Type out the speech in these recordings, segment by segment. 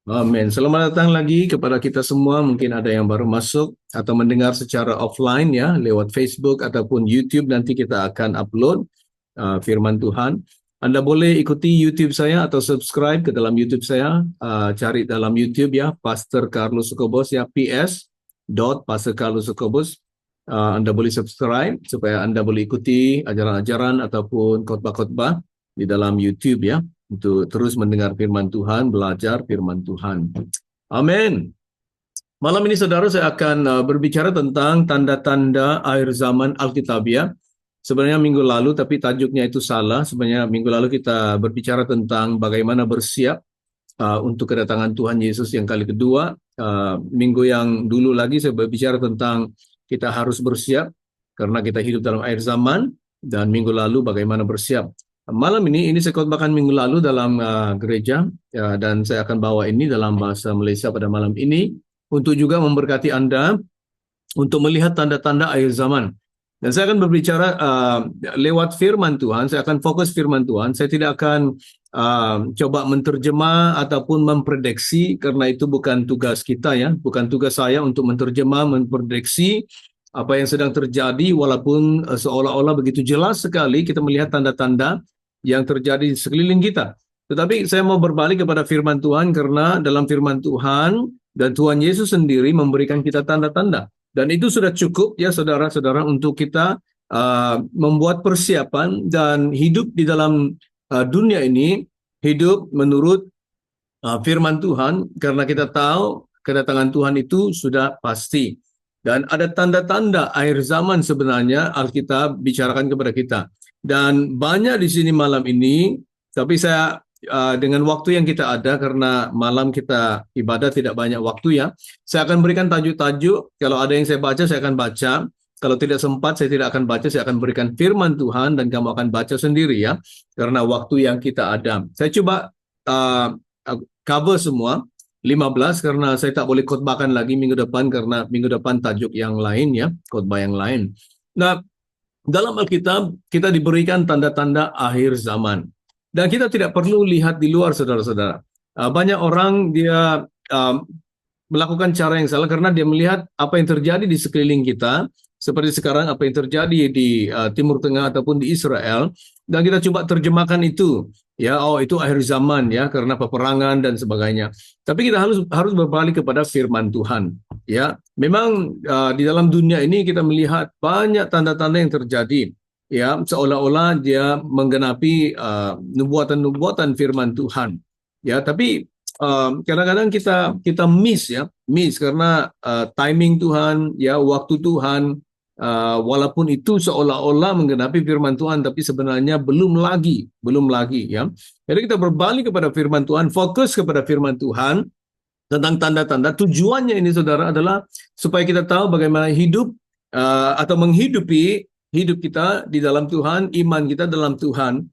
Amin. Selamat datang lagi kepada kita semua. Mungkin ada yang baru masuk atau mendengar secara offline ya, lewat Facebook ataupun YouTube. Nanti kita akan upload firman Tuhan. Anda boleh ikuti YouTube saya atau subscribe ke dalam YouTube saya. Cari dalam YouTube ya, Pastor Carlos Sukobos ya, PS. Pastor Carlos Sukobos. Anda boleh subscribe supaya Anda boleh ikuti ajaran-ajaran ataupun khotbah-khotbah di dalam YouTube ya, untuk terus mendengar firman Tuhan, belajar firman Tuhan. Amin. Malam ini saudara saya akan berbicara tentang tanda-tanda akhir zaman Alkitabiah. Sebenarnya minggu lalu tapi tajuknya itu salah. Sebenarnya minggu lalu kita berbicara tentang bagaimana bersiap untuk kedatangan Tuhan Yesus yang kali kedua. Minggu yang dulu lagi saya berbicara tentang kita harus bersiap karena kita hidup dalam akhir zaman, dan minggu lalu bagaimana bersiap. Malam ini saya khotbahkan minggu lalu dalam gereja, dan saya akan bawa ini dalam bahasa Malaysia pada malam ini untuk juga memberkati Anda untuk melihat tanda-tanda akhir zaman. Dan saya akan berbicara lewat firman Tuhan. Saya akan fokus firman Tuhan. Saya tidak akan coba menterjemah ataupun memprediksi, karena itu bukan tugas kita ya, bukan tugas saya untuk menterjemah, memprediksi apa yang sedang terjadi, walaupun seolah-olah begitu jelas sekali kita melihat tanda-tanda yang terjadi di sekeliling kita. Tetapi saya mau berbalik kepada firman Tuhan, karena dalam firman Tuhan dan Tuhan Yesus sendiri memberikan kita tanda-tanda. Dan itu sudah cukup ya saudara-saudara untuk kita membuat persiapan dan hidup di dalam dunia ini, hidup menurut firman Tuhan, karena kita tahu kedatangan Tuhan itu sudah pasti. Dan ada tanda-tanda akhir zaman sebenarnya Alkitab bicarakan kepada kita. Dan banyak di sini malam ini, tapi saya dengan waktu yang kita ada, karena malam kita ibadah tidak banyak waktu ya, saya akan berikan tajuk-tajuk. Kalau ada yang saya baca, saya akan baca. Kalau tidak sempat, saya tidak akan baca. Saya akan berikan firman Tuhan dan kamu akan baca sendiri ya, karena waktu yang kita ada. Saya coba cover semua 15, karena saya tak boleh khotbahkan lagi minggu depan, karena minggu depan tajuk yang lain ya, khotbah yang lain. Nah, dalam Alkitab kita diberikan tanda-tanda akhir zaman. Dan kita tidak perlu lihat di luar, saudara-saudara. Banyak orang dia melakukan cara yang salah karena dia melihat apa yang terjadi di sekeliling kita, seperti sekarang apa yang terjadi di Timur Tengah ataupun di Israel, dan kita coba terjemahkan itu. Ya, oh itu akhir zaman ya, karena peperangan dan sebagainya. Tapi kita harus berbalik kepada firman Tuhan. Ya, memang di dalam dunia ini kita melihat banyak tanda-tanda yang terjadi. Ya, seolah-olah dia menggenapi nubuatan-nubuatan firman Tuhan. Ya, tapi kadang-kadang kita miss karena timing Tuhan, ya waktu Tuhan, walaupun itu seolah-olah menggenapi firman Tuhan, tapi sebenarnya belum lagi ya. Jadi kita berbalik kepada firman Tuhan, fokus kepada firman Tuhan tentang tanda-tanda. Tujuannya ini saudara adalah supaya kita tahu bagaimana hidup atau menghidupi hidup kita di dalam Tuhan, iman kita dalam Tuhan,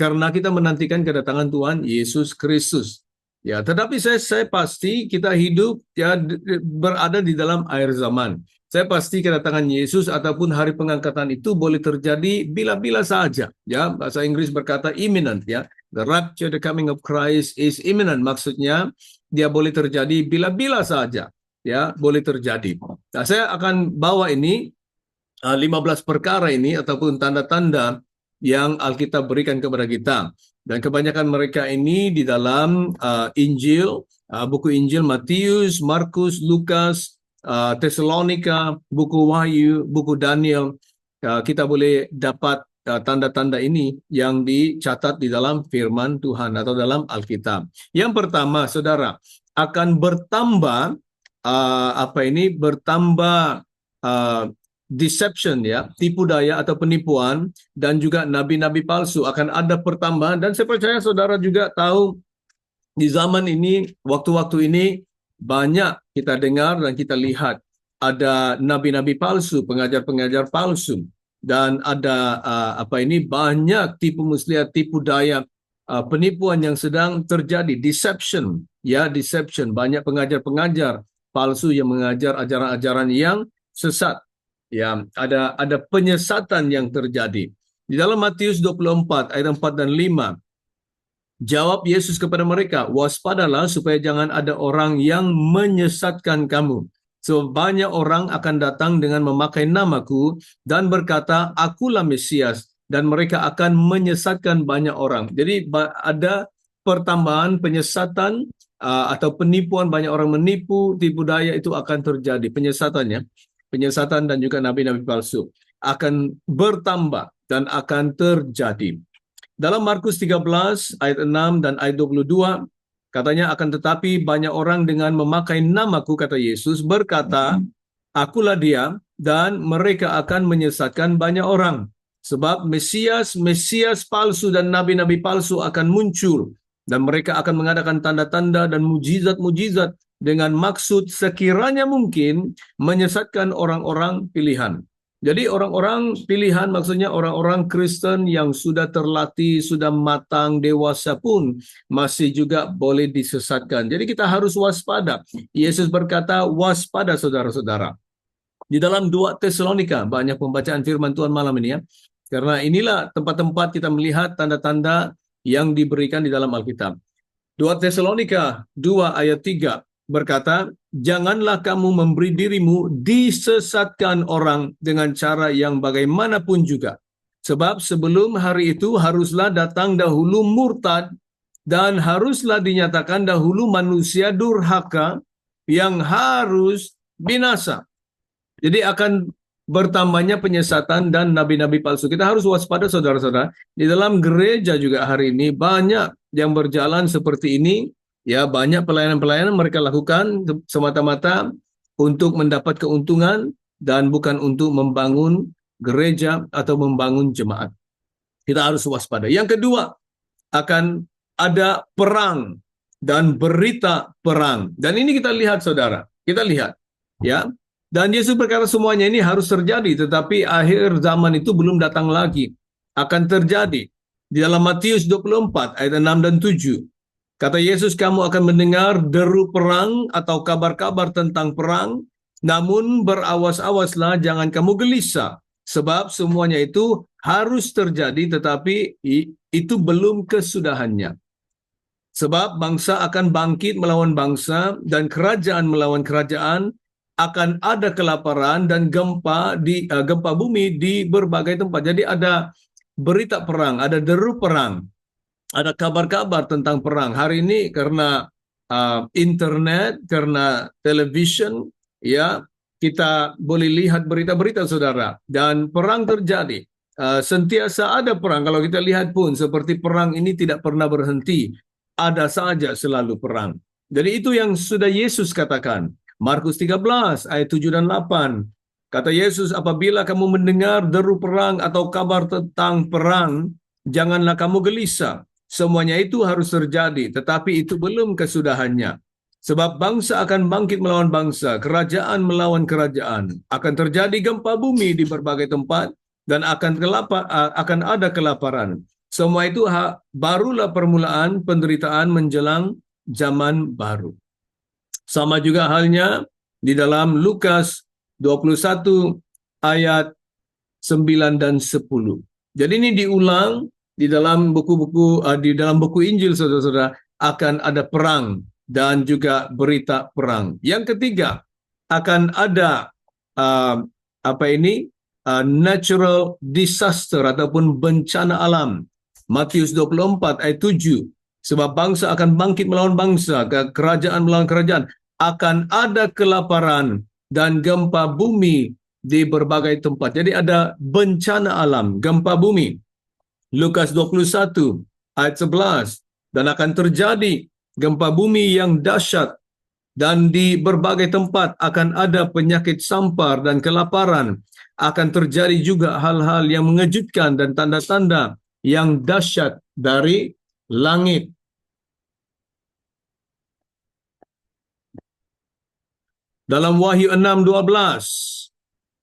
karena kita menantikan kedatangan Tuhan Yesus Kristus. Ya, tetapi saya pasti kita hidup ya berada di dalam akhir zaman. Saya pasti kedatangan Yesus ataupun hari pengangkatan itu boleh terjadi bila-bila saja. Ya, bahasa Inggris berkata imminent ya. The rapture, the coming of Christ is imminent. Maksudnya dia boleh terjadi bila-bila saja. Ya, boleh terjadi. Nah, saya akan bawa ini 15 perkara ini ataupun tanda-tanda yang Alkitab berikan kepada kita. Dan kebanyakan mereka ini di dalam Injil, buku Injil Matius, Markus, Lukas, Tesalonika, buku Wahyu, buku Daniel. Kita boleh dapat tanda-tanda ini yang dicatat di dalam firman Tuhan atau dalam Alkitab. Yang pertama, saudara, akan bertambah bertambah deception ya, tipu daya atau penipuan, dan juga nabi-nabi palsu akan ada pertambahan. Dan saya percaya saudara juga tahu di zaman ini, waktu-waktu ini banyak kita dengar dan kita lihat ada nabi-nabi palsu, pengajar-pengajar palsu, dan ada banyak tipu muslihat, tipu daya, penipuan yang sedang terjadi, deception ya, deception. Banyak pengajar-pengajar palsu yang mengajar ajaran-ajaran yang sesat. Ya, ada penyesatan yang terjadi. Di dalam Matius 24 ayat 4 dan 5, Jawab Yesus kepada mereka, waspadalah supaya jangan ada orang yang menyesatkan kamu. So, banyak orang akan datang dengan memakai namaku dan berkata, akulah Mesias. Dan mereka akan menyesatkan banyak orang. Jadi ada pertambahan penyesatan atau penipuan, banyak orang menipu, tipu daya itu akan terjadi. Penyesatannya, penyesatan dan juga nabi-nabi palsu akan bertambah dan akan terjadi. Dalam Markus 13 ayat 6 dan ayat 22, katanya akan tetapi banyak orang dengan memakai namaku, kata Yesus, berkata, akulah dia, dan mereka akan menyesatkan banyak orang. Sebab Mesias palsu dan nabi-nabi palsu akan muncul. Dan mereka akan mengadakan tanda-tanda dan mujizat-mujizat dengan maksud sekiranya mungkin menyesatkan orang-orang pilihan. Jadi orang-orang pilihan maksudnya orang-orang Kristen yang sudah terlatih, sudah matang, dewasa pun masih juga boleh disesatkan. Jadi kita harus waspada. Yesus berkata, waspada saudara-saudara. Di dalam 2 Tesalonika, banyak pembacaan firman Tuhan malam ini ya. Karena inilah tempat-tempat kita melihat tanda-tanda yang diberikan di dalam Alkitab. 2 Tesalonika 2 ayat 3 berkata, janganlah kamu memberi dirimu disesatkan orang dengan cara yang bagaimanapun juga. Sebab sebelum hari itu haruslah datang dahulu murtad dan haruslah dinyatakan dahulu manusia durhaka yang harus binasa. Jadi akan bertambahnya penyesatan dan nabi-nabi palsu. Kita harus waspada saudara-saudara. Di dalam gereja juga hari ini banyak yang berjalan seperti ini. Ya, banyak pelayanan-pelayanan mereka lakukan semata-mata untuk mendapat keuntungan dan bukan untuk membangun gereja atau membangun jemaat. Kita harus waspada. Yang kedua, akan ada perang dan berita perang. Dan ini kita lihat saudara. Kita lihat. Ya. Dan Yesus berkata semuanya ini harus terjadi, tetapi akhir zaman itu belum datang lagi. Akan terjadi. Di dalam Matius 24 ayat 6 dan 7. Kata Yesus, kamu akan mendengar deru perang atau kabar-kabar tentang perang, namun berawas-awaslah, jangan kamu gelisah. Sebab semuanya itu harus terjadi, tetapi itu belum kesudahannya. Sebab bangsa akan bangkit melawan bangsa, dan kerajaan melawan kerajaan, akan ada kelaparan dan gempa bumi di berbagai tempat. Jadi ada berita perang, ada deru perang, ada kabar-kabar tentang perang. Hari ini karena internet, karena television, ya kita boleh lihat berita-berita saudara. Dan perang terjadi. Sentiasa ada perang. Kalau kita lihat pun seperti perang ini tidak pernah berhenti. Ada saja selalu perang. Jadi itu yang sudah Yesus katakan. Markus 13 ayat 7 dan 8. Kata Yesus, apabila kamu mendengar deru perang atau kabar tentang perang, janganlah kamu gelisah. Semuanya itu harus terjadi, tetapi itu belum kesudahannya. Sebab bangsa akan bangkit melawan bangsa, kerajaan melawan kerajaan. Akan terjadi gempa bumi di berbagai tempat, dan akan ada kelaparan. Semua itu barulah permulaan penderitaan menjelang zaman baru. Sama juga halnya di dalam Lukas 21 ayat 9 dan 10. Jadi ini diulang di dalam buku-buku, di dalam buku Injil saudara-saudara, akan ada perang dan juga berita perang. Yang ketiga, akan ada natural disaster ataupun bencana alam. Matius 24 ayat 7. Sebab bangsa akan bangkit melawan bangsa, kerajaan melawan kerajaan, akan ada kelaparan dan gempa bumi di berbagai tempat. Jadi ada bencana alam, gempa bumi. Lukas 21 ayat 11. Dan akan terjadi gempa bumi yang dahsyat, dan di berbagai tempat akan ada penyakit sampar dan kelaparan. Akan terjadi juga hal-hal yang mengejutkan dan tanda-tanda yang dahsyat dari langit. Dalam Wahyu 6:12,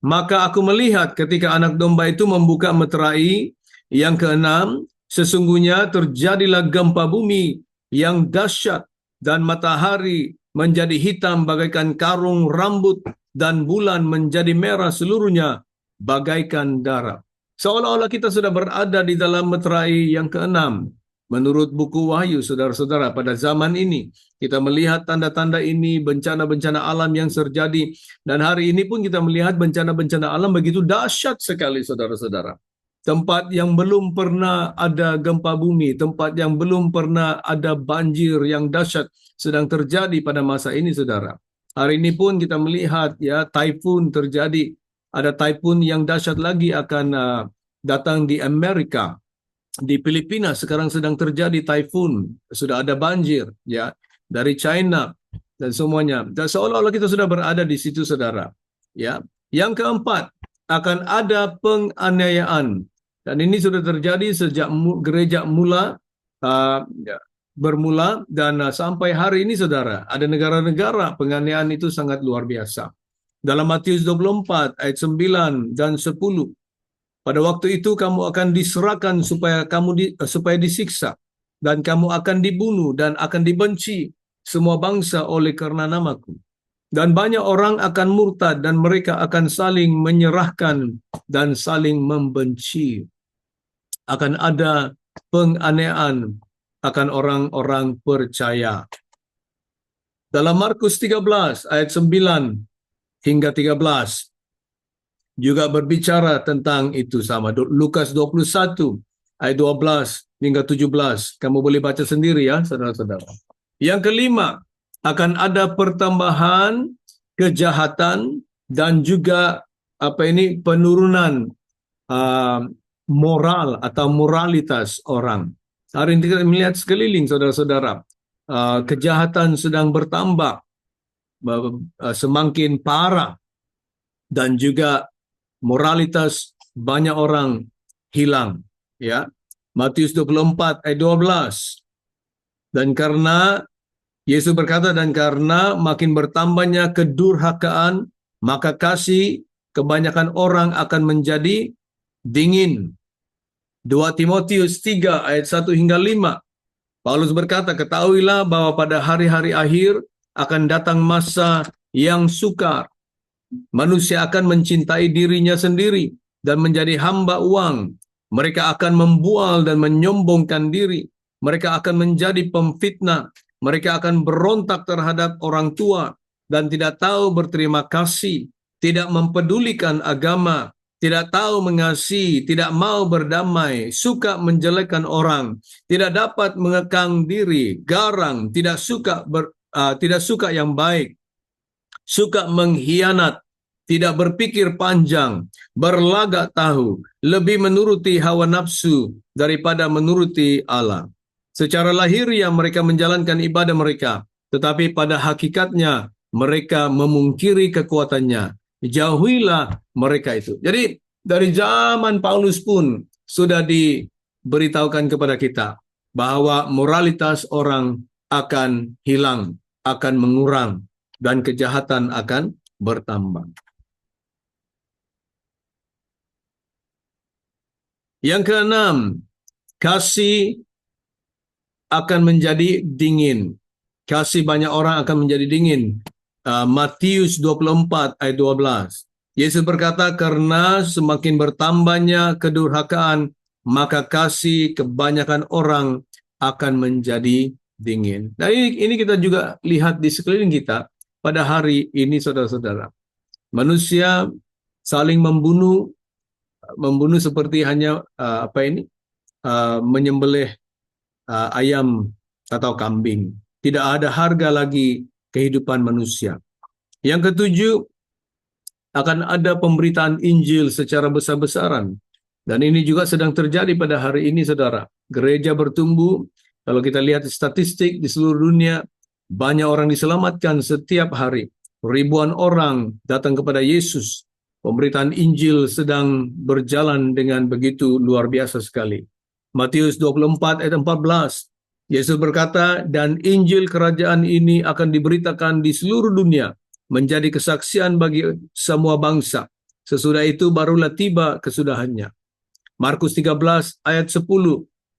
maka aku melihat ketika anak domba itu membuka meterai yang keenam, sesungguhnya terjadilah gempa bumi yang dahsyat, dan matahari menjadi hitam bagaikan karung rambut, dan bulan menjadi merah seluruhnya bagaikan darah. Seolah-olah kita sudah berada di dalam meterai yang keenam. Menurut buku Wahyu, saudara-saudara, pada zaman ini kita melihat tanda-tanda ini, bencana-bencana alam yang terjadi, dan hari ini pun kita melihat bencana-bencana alam begitu dahsyat sekali, saudara-saudara. Tempat yang belum pernah ada gempa bumi, tempat yang belum pernah ada banjir yang dahsyat sedang terjadi pada masa ini, saudara. Hari ini pun kita melihat ya taifun terjadi, ada taifun yang dahsyat lagi akan datang di Amerika. Di Filipina sekarang sedang terjadi taifun, sudah ada banjir ya dari China dan semuanya. Dan seolah-olah kita sudah berada di situ, saudara. Ya. Yang keempat, akan ada penganiayaan. Dan ini sudah terjadi sejak gereja ya, bermula dan sampai hari ini, saudara. Ada negara-negara penganiayaan itu sangat luar biasa. Dalam Matius 24 ayat 9 dan 10, pada waktu itu kamu akan diserahkan supaya disiksa, dan kamu akan dibunuh dan akan dibenci semua bangsa oleh karena namaku. Dan banyak orang akan murtad dan mereka akan saling menyerahkan dan saling membenci. Akan ada penganiayaan akan orang-orang percaya. Dalam Markus 13 ayat 9 hingga 13 juga berbicara tentang itu sama. Lukas 21 ayat 12 hingga 17. Kamu boleh baca sendiri ya, saudara-saudara. Yang kelima, akan ada pertambahan kejahatan dan juga penurunan moral atau moralitas orang. Hari ini kita melihat sekeliling, saudara-saudara, kejahatan sedang bertambah, semakin parah, dan juga moralitas banyak orang hilang, ya. Matius 24 ayat 12. Dan karena Yesus berkata, dan karena makin bertambahnya kedurhakaan, maka kasih kebanyakan orang akan menjadi dingin. 2 Timotius 3 ayat 1 hingga 5. Paulus berkata, ketahuilah bahwa pada hari-hari akhir akan datang masa yang sukar. Manusia akan mencintai dirinya sendiri dan menjadi hamba uang. Mereka akan membual dan menyombongkan diri. Mereka akan menjadi pemfitnah. Mereka akan berontak terhadap orang tua dan tidak tahu berterima kasih, tidak mempedulikan agama, tidak tahu mengasihi, tidak mau berdamai, suka menjelekkan orang, tidak dapat mengekang diri, garang, tidak suka yang baik, suka mengkhianat, tidak berpikir panjang, berlagak tahu, lebih menuruti hawa nafsu daripada menuruti Allah. Secara lahiriah mereka menjalankan ibadah mereka, tetapi pada hakikatnya mereka memungkiri kekuatannya. Jauhilah mereka itu. Jadi dari zaman Paulus pun sudah diberitahukan kepada kita bahwa moralitas orang akan hilang, akan mengurang, dan kejahatan akan bertambah. Yang keenam, kasih akan menjadi dingin. Kasih banyak orang akan menjadi dingin. Matius 24 ayat 12. Yesus berkata, karena semakin bertambahnya kedurhakaan, maka kasih kebanyakan orang akan menjadi dingin. Nah, ini kita juga lihat di sekeliling kita. Pada hari ini, saudara-saudara, manusia saling membunuh seperti hanya menyembelih ayam atau kambing. Tidak ada harga lagi kehidupan manusia. Yang ketujuh, akan ada pemberitaan Injil secara besar-besaran. Dan ini juga sedang terjadi pada hari ini, saudara. Gereja bertumbuh. Kalau kita lihat statistik di seluruh dunia, banyak orang diselamatkan setiap hari. Ribuan orang datang kepada Yesus. Pemberitaan Injil sedang berjalan dengan begitu luar biasa sekali. Matius 24 ayat 14. Yesus berkata, dan Injil kerajaan ini akan diberitakan di seluruh dunia, menjadi kesaksian bagi semua bangsa. Sesudah itu barulah tiba kesudahannya. Markus 13 ayat 10.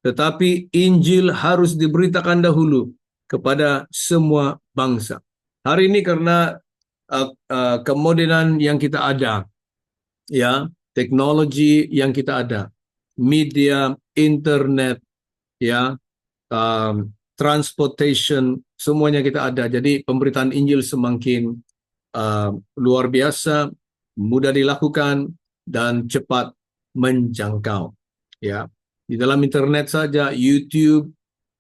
Tetapi Injil harus diberitakan dahulu kepada semua bangsa. Hari ini karena kemodernan yang kita ada, ya, teknologi yang kita ada, media, internet, ya, transportation, semuanya kita ada. Jadi pemberitaan Injil semakin luar biasa, mudah dilakukan, dan cepat menjangkau. Ya, di dalam internet saja, YouTube,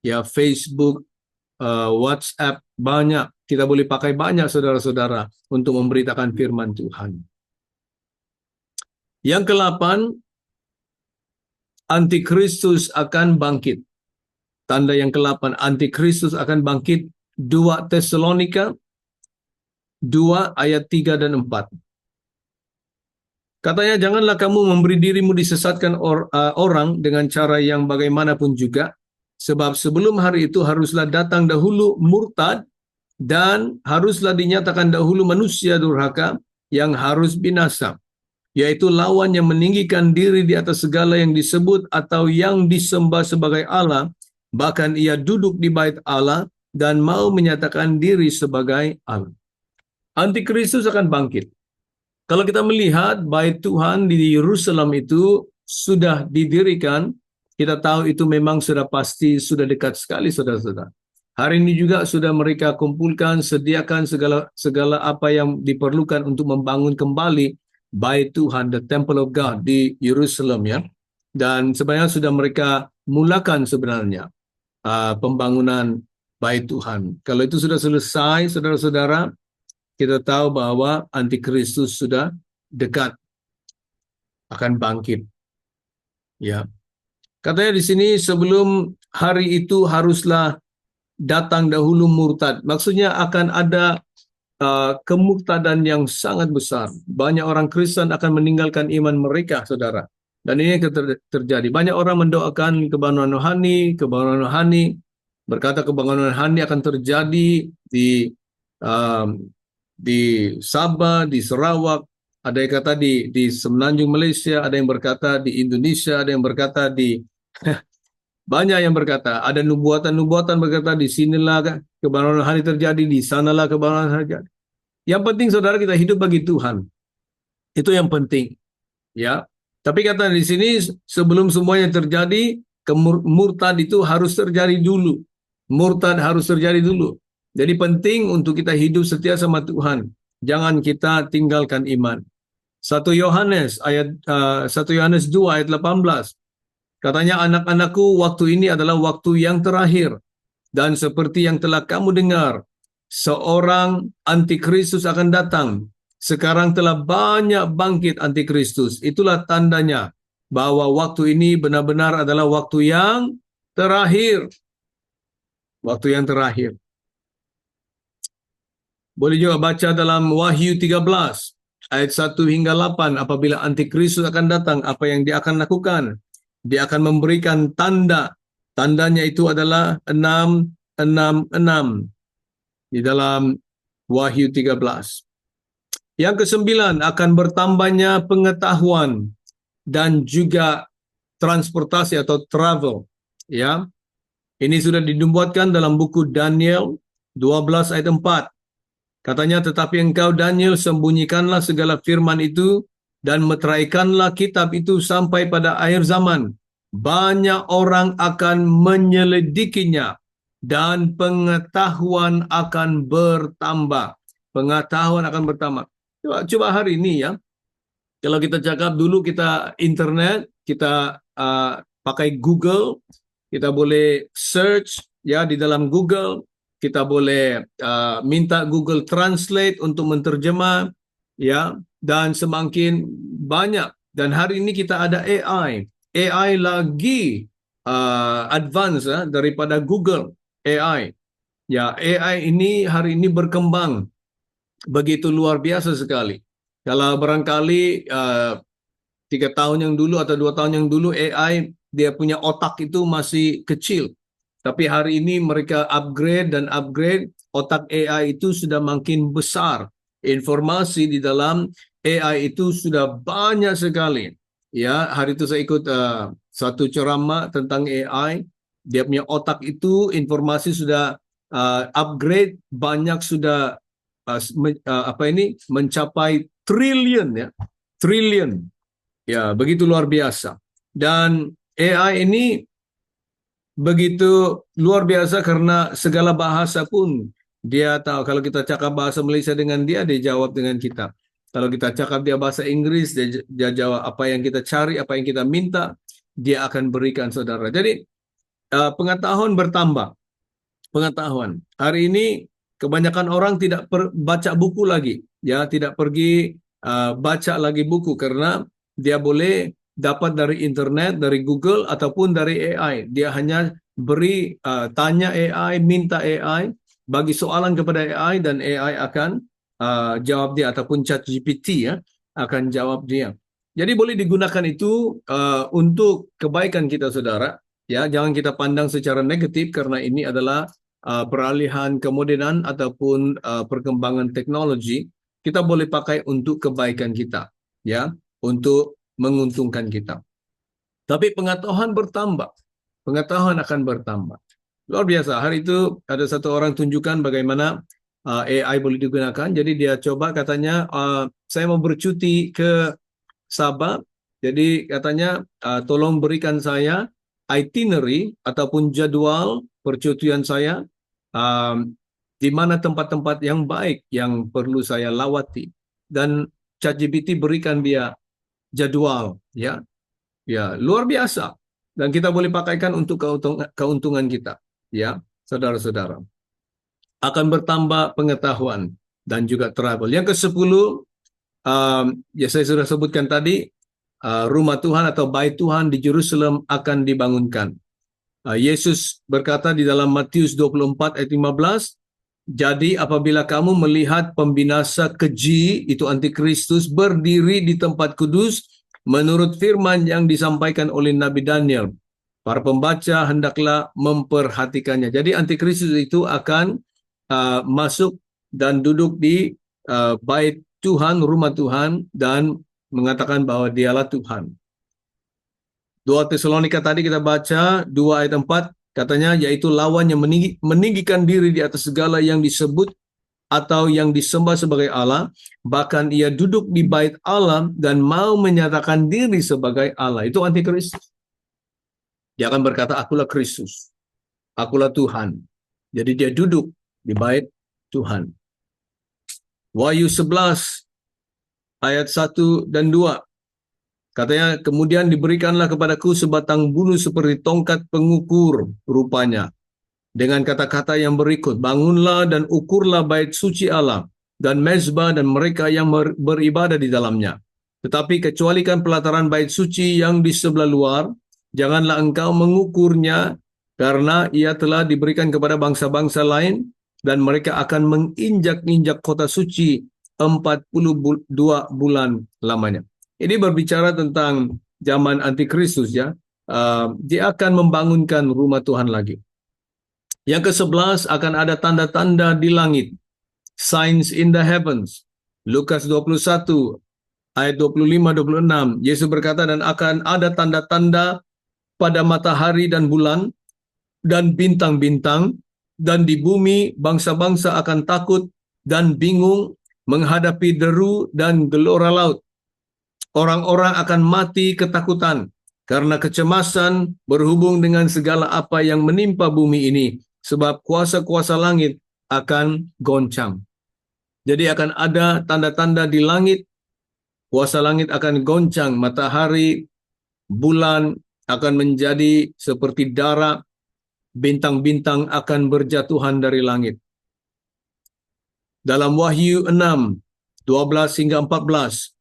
ya Facebook, WhatsApp, banyak. Kita boleh pakai banyak saudara-saudara untuk memberitakan firman Tuhan. Yang ke-8, Antikristus akan bangkit. Tanda yang ke-8, Antikristus akan bangkit. 2 Tesalonika 2 ayat 3 dan 4. Katanya, janganlah kamu memberi dirimu disesatkan orang dengan cara yang bagaimanapun juga, sebab sebelum hari itu haruslah datang dahulu murtad, dan haruslah dinyatakan dahulu manusia durhaka yang harus binasa, yaitu lawan yang meninggikan diri di atas segala yang disebut atau yang disembah sebagai Allah, bahkan ia duduk di bait Allah dan mau menyatakan diri sebagai Allah. Antikristus akan bangkit. Kalau kita melihat bait Tuhan di Yerusalem itu sudah didirikan, kita tahu itu memang sudah pasti, sudah dekat sekali saudara-saudara. Hari ini juga sudah mereka kumpulkan, sediakan segala apa yang diperlukan untuk membangun kembali bait Tuhan, the Temple of God di Yerusalem, ya. Dan sebenarnya sudah mereka mulakan sebenarnya pembangunan bait Tuhan. Kalau itu sudah selesai, saudara-saudara, kita tahu bahwa Antikristus sudah dekat akan bangkit. Ya. Katanya di sini sebelum hari itu haruslah datang dahulu murtad. Maksudnya akan ada kemurtadan yang sangat besar. Banyak orang Kristen akan meninggalkan iman mereka, saudara. Dan ini terjadi. Banyak orang mendoakan kebangunan rohani, berkata kebangunan rohani akan terjadi di Sabah, di Sarawak, ada yang kata di Semenanjung Malaysia, ada yang berkata di Indonesia, ada yang berkata di banyak yang berkata, ada nubuatan-nubuatan berkata di sinilah kebangunan rohani terjadi, di sanalah kebangunan rohani terjadi. Yang penting saudara kita hidup bagi Tuhan. Itu yang penting. Ya. Tapi kata di sini sebelum semuanya terjadi, murtad itu harus terjadi dulu. Murtad harus terjadi dulu. Jadi penting untuk kita hidup setia sama Tuhan. Jangan kita tinggalkan iman. 1 Yohanes 2 ayat 18. Katanya, anak-anakku, waktu ini adalah waktu yang terakhir. Dan seperti yang telah kamu dengar, seorang antikristus akan datang. Sekarang telah banyak bangkit antikristus. Itulah tandanya bahwa waktu ini benar-benar adalah waktu yang terakhir. Waktu yang terakhir. Boleh juga baca dalam Wahyu 13 ayat 1 hingga 8. Apabila Antikristus akan datang, apa yang dia akan lakukan? Dia akan memberikan tanda. Tandanya itu adalah 666 di dalam Wahyu 13. Yang ke-9, akan bertambahnya pengetahuan dan juga transportasi atau travel. Ya, ini sudah dinubuatkan dalam buku Daniel 12 ayat 4. Katanya, tetapi engkau Daniel sembunyikanlah segala firman itu dan meteraikanlah kitab itu sampai pada akhir zaman. Banyak orang akan menyelidikinya dan pengetahuan akan bertambah. Pengetahuan akan bertambah. Coba hari ini ya. Kalau kita cakap dulu kita internet, kita pakai Google, kita boleh search ya di dalam Google. Kita boleh minta Google Translate untuk menterjemah, ya, dan semakin banyak. Dan hari ini kita ada AI. AI lagi advance daripada Google AI. Ya, AI ini hari ini berkembang begitu luar biasa sekali. Kalau barangkali 3 tahun yang dulu atau 2 tahun yang dulu AI dia punya otak itu masih kecil. Tapi hari ini mereka upgrade, otak AI itu sudah makin besar. Informasi di dalam AI itu sudah banyak sekali. Ya, hari itu saya ikut satu ceramah tentang AI. Dia punya otak itu informasi sudah upgrade, banyak sudah mencapai triliun ya. Triliun. Ya, begitu luar biasa. Dan AI ini begitu luar biasa karena segala bahasa pun dia tahu. Kalau kita cakap bahasa Malaysia dengan dia, dia jawab dengan kita. Kalau kita cakap dia bahasa Inggris, dia jawab apa yang kita cari, apa yang kita minta, dia akan berikan saudara. Jadi pengetahuan bertambah. Pengetahuan. Hari ini kebanyakan orang tidak baca buku lagi, ya, tidak pergi baca lagi buku karena dia boleh dapat dari internet, dari Google ataupun dari AI. Dia hanya beri tanya AI, minta AI, bagi soalan kepada AI dan AI akan jawab dia ataupun ChatGPT ya akan jawab dia. Jadi boleh digunakan itu untuk kebaikan kita saudara. Ya, jangan kita pandang secara negatif karena ini adalah peralihan kemodernan ataupun perkembangan teknologi. Kita boleh pakai untuk kebaikan kita, ya, untuk menguntungkan kita. Tapi pengetahuan bertambah, pengetahuan akan bertambah. Luar biasa. Hari itu ada satu orang tunjukkan bagaimana AI boleh digunakan. Jadi dia coba katanya, saya mau bercuti ke Sabah. Jadi katanya, tolong berikan saya itinerary ataupun jadwal percutian saya, um, di mana tempat-tempat yang baik yang perlu saya lawati. Dan ChatGPT berikan dia jadwal, ya, ya luar biasa. Dan kita boleh pakaikan untuk keuntungan kita, ya, saudara-saudara. Akan bertambah pengetahuan dan juga travel. Yang ke-10, ya saya sudah sebutkan tadi, rumah Tuhan atau bait Tuhan di Jerusalem akan dibangunkan. Yesus berkata di dalam Matius 24 ayat 15, jadi apabila kamu melihat pembinasa keji, itu antikristus, berdiri di tempat kudus, menurut firman yang disampaikan oleh Nabi Daniel, para pembaca hendaklah memperhatikannya. Jadi antikristus itu akan masuk dan duduk di bait Tuhan, rumah Tuhan, dan mengatakan bahwa dialah Tuhan. 2 Tesalonika tadi kita baca 2 ayat 4, katanya yaitu lawan yang meninggikan diri di atas segala yang disebut atau yang disembah sebagai Allah, bahkan ia duduk di bait Allah dan mau menyatakan diri sebagai Allah. Itu antikristus. Dia akan berkata, akulah Kristus, akulah Tuhan. Jadi dia duduk di bait Tuhan. Wahyu 11 ayat 1 dan 2. Katanya, kemudian diberikanlah kepadaku sebatang bulu seperti tongkat pengukur rupanya. Dengan kata-kata yang berikut, bangunlah dan ukurlah bait suci Allah dan mezbah dan mereka yang beribadah di dalamnya. Tetapi kecualikan pelataran bait suci yang di sebelah luar, janganlah engkau mengukurnya, karena ia telah diberikan kepada bangsa-bangsa lain, dan mereka akan menginjak-injak kota suci 42 bulan lamanya. Ini berbicara tentang zaman antikristus ya. Dia akan membangunkan rumah Tuhan lagi. Yang ke-11, akan ada tanda-tanda di langit. Signs in the heavens. Lukas 21 ayat 25-26. Yesus berkata, dan akan ada tanda-tanda pada matahari dan bulan dan bintang-bintang, dan di bumi bangsa-bangsa akan takut dan bingung menghadapi deru dan gelora laut. Orang-orang akan mati ketakutan karena kecemasan berhubung dengan segala apa yang menimpa bumi ini, sebab kuasa-kuasa langit akan goncang. Jadi akan ada tanda-tanda di langit, kuasa langit akan goncang, matahari, bulan akan menjadi seperti darah, bintang-bintang akan berjatuhan dari langit. Dalam Wahyu 6, 12 hingga 14,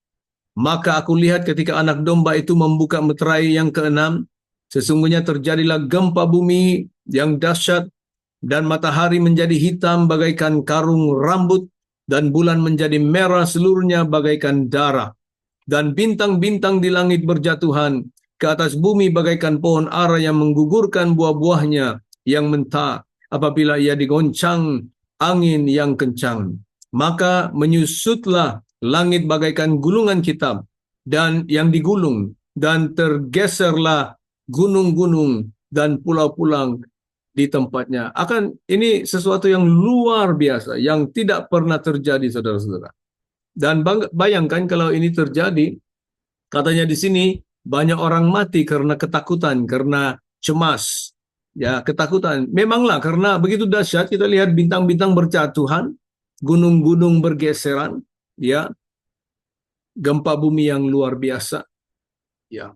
maka aku lihat ketika anak domba itu membuka meterai yang keenam, sesungguhnya terjadilah gempa bumi yang dahsyat, dan matahari menjadi hitam bagaikan karung rambut, dan bulan menjadi merah seluruhnya bagaikan darah. Dan bintang-bintang di langit berjatuhan ke atas bumi bagaikan pohon ara yang menggugurkan buah-buahnya yang mentah apabila ia digoncang angin yang kencang. Maka menyusutlah langit bagaikan gulungan kitab dan yang digulung, dan tergeserlah gunung-gunung dan pulau-pulau di tempatnya. Ini sesuatu yang luar biasa, yang tidak pernah terjadi, saudara-saudara. Dan bayangkan kalau ini terjadi, katanya di sini banyak orang mati karena ketakutan, karena cemas. Ya, ketakutan. Memanglah karena begitu dahsyat kita lihat bintang-bintang berjatuhan, gunung-gunung bergeseran, ya, gempa bumi yang luar biasa. Ya,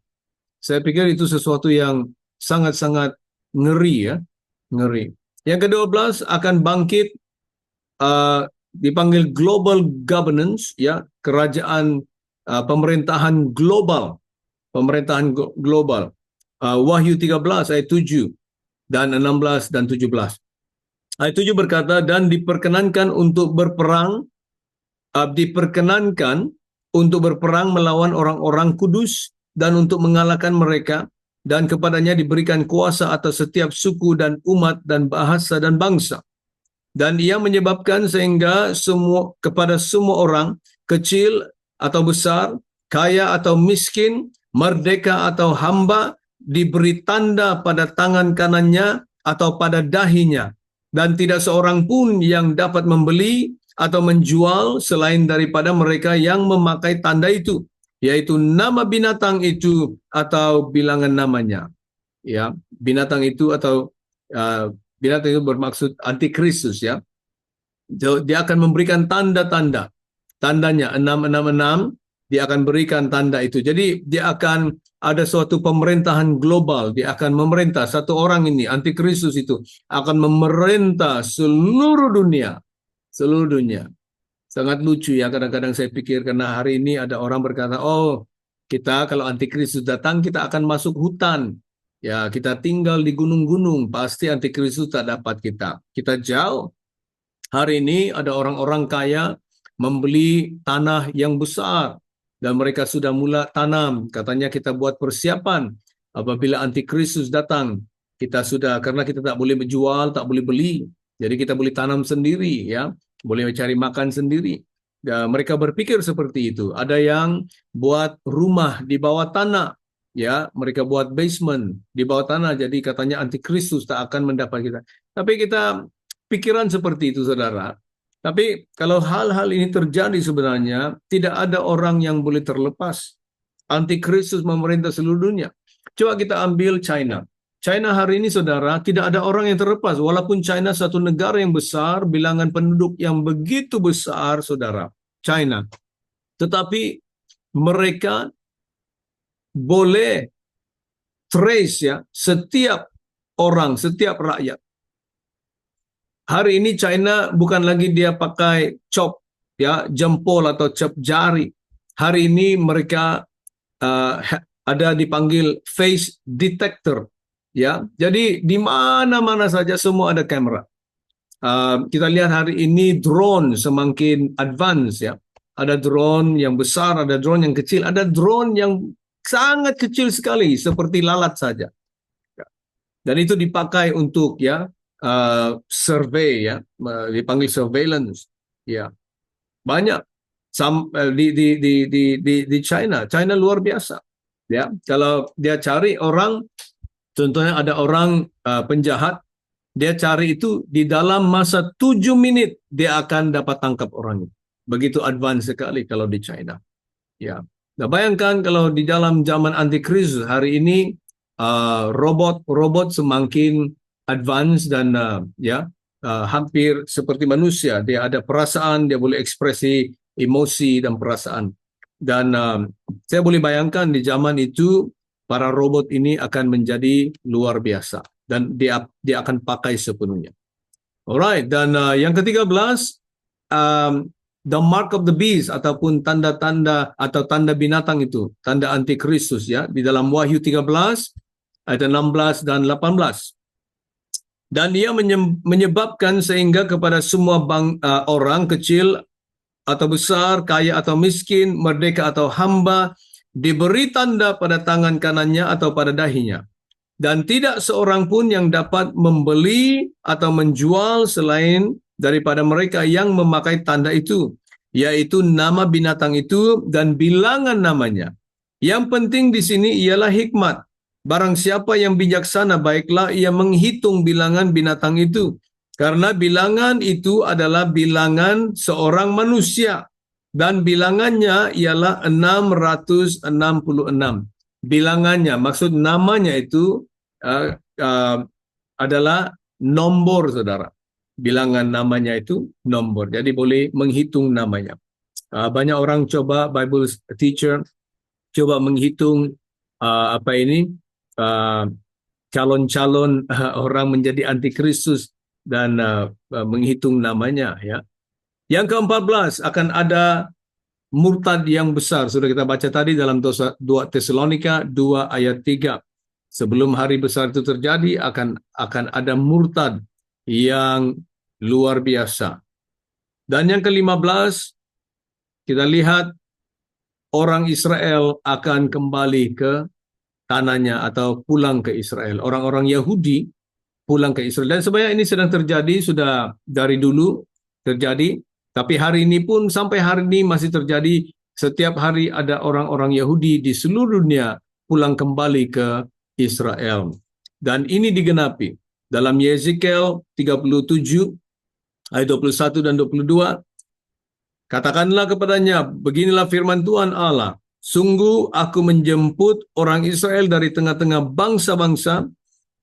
saya pikir itu sesuatu yang sangat-sangat ngeri ya, ngeri. Yang ke-12 akan bangkit dipanggil global governance ya, kerajaan pemerintahan global, global. Wahyu 13 ayat 7 dan 16 dan 17. Ayat 7 berkata, dan diperkenankan untuk berperang, melawan orang-orang kudus dan untuk mengalahkan mereka, dan kepadanya diberikan kuasa atas setiap suku dan umat dan bahasa dan bangsa. Dan ia menyebabkan sehingga kepada semua orang, kecil atau besar, kaya atau miskin, merdeka atau hamba, diberi tanda pada tangan kanannya atau pada dahinya. Dan tidak seorang pun yang dapat membeli atau menjual selain daripada mereka yang memakai tanda itu, yaitu nama binatang itu atau bilangan namanya. Ya, binatang itu atau binatang itu bermaksud antikristus ya. Dia akan memberikan tanda-tanda. Tandanya 666, dia akan berikan tanda itu. Jadi dia akan ada suatu pemerintahan global, dia akan memerintah. Satu orang ini, antikristus itu akan memerintah seluruh dunia. Seluruh dunia. Sangat lucu ya, kadang-kadang saya pikir karena hari ini ada orang berkata, oh kita kalau antikristus datang kita akan masuk hutan. Ya, kita tinggal di gunung-gunung, pasti antikristus tak dapat kita. Kita jauh. Hari ini ada orang-orang kaya membeli tanah yang besar dan mereka sudah mula tanam. Katanya kita buat persiapan apabila antikristus datang. Kita sudah, karena kita tak boleh menjual, tak boleh beli. Jadi kita boleh tanam sendiri ya, boleh mencari makan sendiri. Dan mereka berpikir seperti itu. Ada yang buat rumah di bawah tanah. Ya, mereka buat basement di bawah tanah. Jadi katanya antikristus tak akan mendapat kita. Tapi kita pikiran seperti itu, saudara. Tapi kalau hal-hal ini terjadi sebenarnya, tidak ada orang yang boleh terlepas. Antikristus memerintah seluruh dunia. Coba kita ambil China. China hari ini, saudara, tidak ada orang yang terlepas. Walaupun China satu negara yang besar, bilangan penduduk yang begitu besar, saudara, China. Tetapi mereka boleh trace ya, setiap orang, setiap rakyat. Hari ini China bukan lagi dia pakai chop ya, jempol atau chop jari. Hari ini mereka ada dipanggil face detector ya. Jadi di mana-mana saja semua ada kamera. Kita lihat hari ini drone semakin advance ya. Ada drone yang besar, ada drone yang kecil, ada drone yang sangat kecil sekali seperti lalat saja. Dan itu dipakai untuk ya survey ya, dipanggil surveillance ya. Banyak di China luar biasa ya. Kalau dia cari orang, contohnya ada orang penjahat, dia cari itu di dalam masa 7 menit dia akan dapat tangkap orang itu. Begitu advance sekali kalau di China ya. Nah, bayangkan kalau di dalam zaman antikristus hari ini robot semakin advance dan hampir seperti manusia. Dia ada perasaan, dia boleh ekspresi emosi dan perasaan. Dan saya boleh bayangkan di zaman itu para robot ini akan menjadi luar biasa dan dia akan pakai sepenuhnya. Alright, dan yang ke-13 the mark of the beast ataupun tanda-tanda atau tanda binatang itu, tanda antikristus ya, di dalam Wahyu 13 ayat 16 dan 18. Dan dia menyebabkan sehingga kepada semua orang kecil atau besar, kaya atau miskin, merdeka atau hamba, diberi tanda pada tangan kanannya atau pada dahinya. Dan tidak seorang pun yang dapat membeli atau menjual selain daripada mereka yang memakai tanda itu, yaitu nama binatang itu dan bilangan namanya. Yang penting di sini ialah hikmat. Barang siapa yang bijaksana, baiklah ia menghitung bilangan binatang itu. Karena bilangan itu adalah bilangan seorang manusia. Dan bilangannya ialah 666. Bilangannya, maksud namanya itu adalah nombor, saudara. Bilangan namanya itu nombor. Jadi boleh menghitung namanya. Banyak orang coba, Bible teacher, coba menghitung apa ini, uh, calon-calon orang menjadi antikristus dan menghitung namanya, ya. Yang ke-14, akan ada murtad yang besar. Sudah kita baca tadi dalam 2 Tesalonika 2 ayat 3. Sebelum hari besar itu terjadi, akan ada murtad yang luar biasa. Dan yang ke-15, kita lihat orang Israel akan kembali ke tanahnya atau pulang ke Israel. Orang-orang Yahudi pulang ke Israel. Dan sebenarnya ini sedang terjadi, sudah dari dulu terjadi. Tapi hari ini pun, sampai hari ini masih terjadi. Setiap hari ada orang-orang Yahudi di seluruh dunia pulang kembali ke Israel. Dan ini digenapi dalam Yeskiel 37 ayat 21 dan 22. Katakanlah kepadanya, beginilah firman Tuhan Allah, sungguh aku menjemput orang Israel dari tengah-tengah bangsa-bangsa,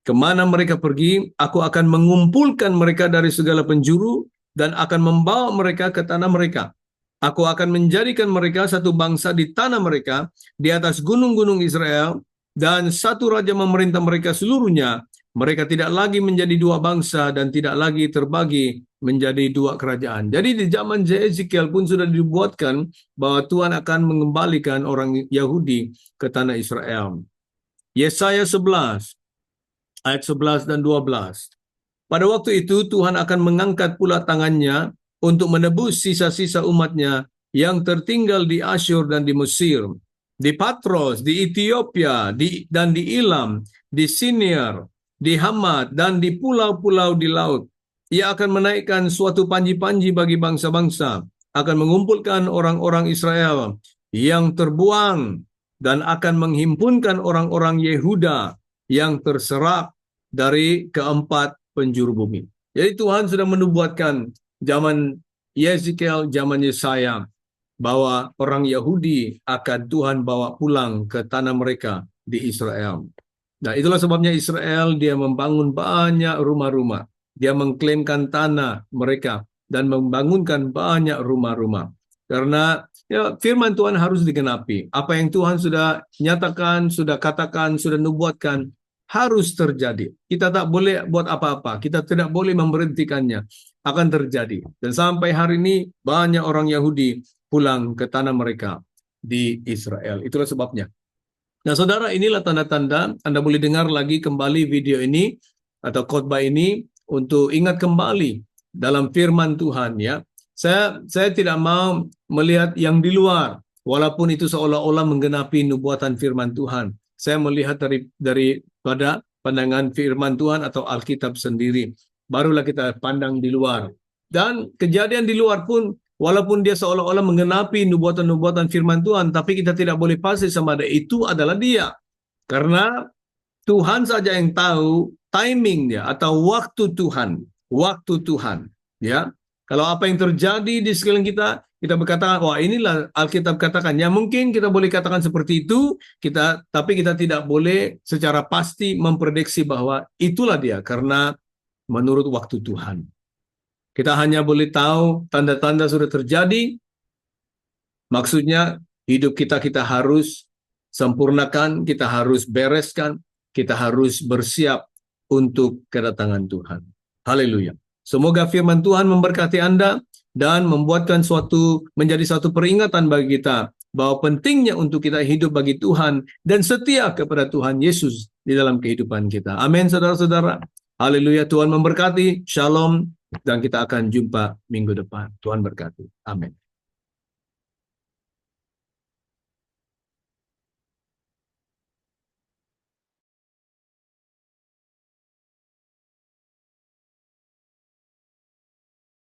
kemana mereka pergi, aku akan mengumpulkan mereka dari segala penjuru, dan akan membawa mereka ke tanah mereka. Aku akan menjadikan mereka satu bangsa di tanah mereka, di atas gunung-gunung Israel, dan satu raja memerintah mereka seluruhnya. Mereka tidak lagi menjadi dua bangsa dan tidak lagi terbagi menjadi dua kerajaan. Jadi di zaman Yeskiel pun sudah dibuatkan bahwa Tuhan akan mengembalikan orang Yahudi ke tanah Israel. Yesaya 11 ayat 11 dan 12. Pada waktu itu Tuhan akan mengangkat pula tangannya untuk menebus sisa-sisa umatnya yang tertinggal di Asyur dan di Mesir, di Patros, di Ethiopia, dan di Ilam, di Sinir, di Hamad, dan di pulau-pulau di laut. Ia akan menaikkan suatu panji-panji bagi bangsa-bangsa, akan mengumpulkan orang-orang Israel yang terbuang, dan akan menghimpunkan orang-orang Yehuda yang terserak dari keempat penjuru bumi. Jadi Tuhan sudah menubuatkan zaman Yeskiel, zaman Yesaya, bahwa orang Yahudi akan Tuhan bawa pulang ke tanah mereka di Israel. Nah, itulah sebabnya Israel dia membangun banyak rumah-rumah. Dia mengklaimkan tanah mereka dan membangunkan banyak rumah-rumah. Karena ya, firman Tuhan harus digenapi. Apa yang Tuhan sudah nyatakan, sudah katakan, sudah nubuatkan, harus terjadi. Kita tak boleh buat apa-apa. Kita tidak boleh memberhentikannya. Akan terjadi. Dan sampai hari ini banyak orang Yahudi pulang ke tanah mereka di Israel. Itulah sebabnya. Nah, saudara, inilah tanda-tanda. Anda boleh dengar lagi kembali video ini atau khotbah ini untuk ingat kembali dalam firman Tuhan, ya. Saya tidak mau melihat yang di luar, walaupun itu seolah-olah menggenapi nubuatan firman Tuhan. Saya melihat daripada pandangan firman Tuhan atau Alkitab sendiri. Barulah kita pandang di luar. Dan kejadian di luar pun, walaupun dia seolah-olah menggenapi nubuatan-nubuatan firman Tuhan, tapi kita tidak boleh pasti sama ada itu adalah dia. Karena Tuhan saja yang tahu timingnya atau waktu Tuhan. Waktu Tuhan. Ya. Kalau apa yang terjadi di sekeliling kita, kita berkata, wah inilah Alkitab katakan. Ya mungkin kita boleh katakan seperti itu, tapi kita tidak boleh secara pasti memprediksi bahwa itulah dia, karena menurut waktu Tuhan. Kita hanya boleh tahu tanda-tanda sudah terjadi, maksudnya hidup kita harus sempurnakan, kita harus bereskan, kita harus bersiap untuk kedatangan Tuhan. Haleluya. Semoga firman Tuhan memberkati Anda dan membuatkan menjadi suatu peringatan bagi kita bahwa pentingnya untuk kita hidup bagi Tuhan dan setia kepada Tuhan Yesus di dalam kehidupan kita. Amin, saudara-saudara. Haleluya. Tuhan memberkati. Shalom. Dan kita akan jumpa minggu depan. Tuhan berkati. Amin.